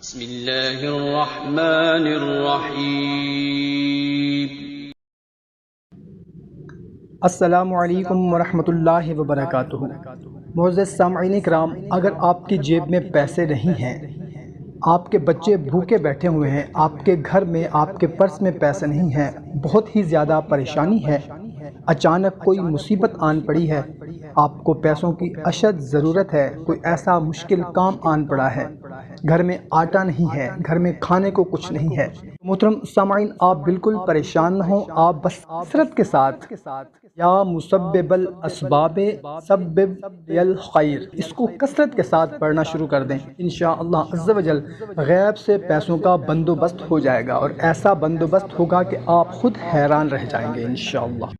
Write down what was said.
بسم اللہ الرحمن الرحیم۔ السلام علیکم ورحمۃ اللہ وبرکاتہ۔ معزز سامعین کرام، اگر آپ کی جیب میں پیسے نہیں ہیں، آپ کے بچے بھوکے بیٹھے ہوئے ہیں، آپ کے گھر میں آپ کے پرس میں پیسے نہیں ہیں، بہت ہی زیادہ پریشانی ہے، اچانک کوئی مصیبت آن پڑی ہے، آپ کو پیسوں کی اشد ضرورت ہے، کوئی ایسا مشکل کام آن پڑا ہے، گھر میں آٹا نہیں ہے، گھر میں کھانے کو کچھ نہیں ہے، محترم سامعین آپ بالکل پریشان نہ ہوں، آپ بس کثرت کے ساتھ یا مسبب الاسباب سبب الخیر اس کو کثرت کے ساتھ پڑھنا شروع کر دیں، انشاءاللہ عز و جل غیب سے پیسوں کا بندوبست ہو جائے گا، اور ایسا بندوبست ہوگا کہ آپ خود حیران رہ جائیں گے انشاءاللہ۔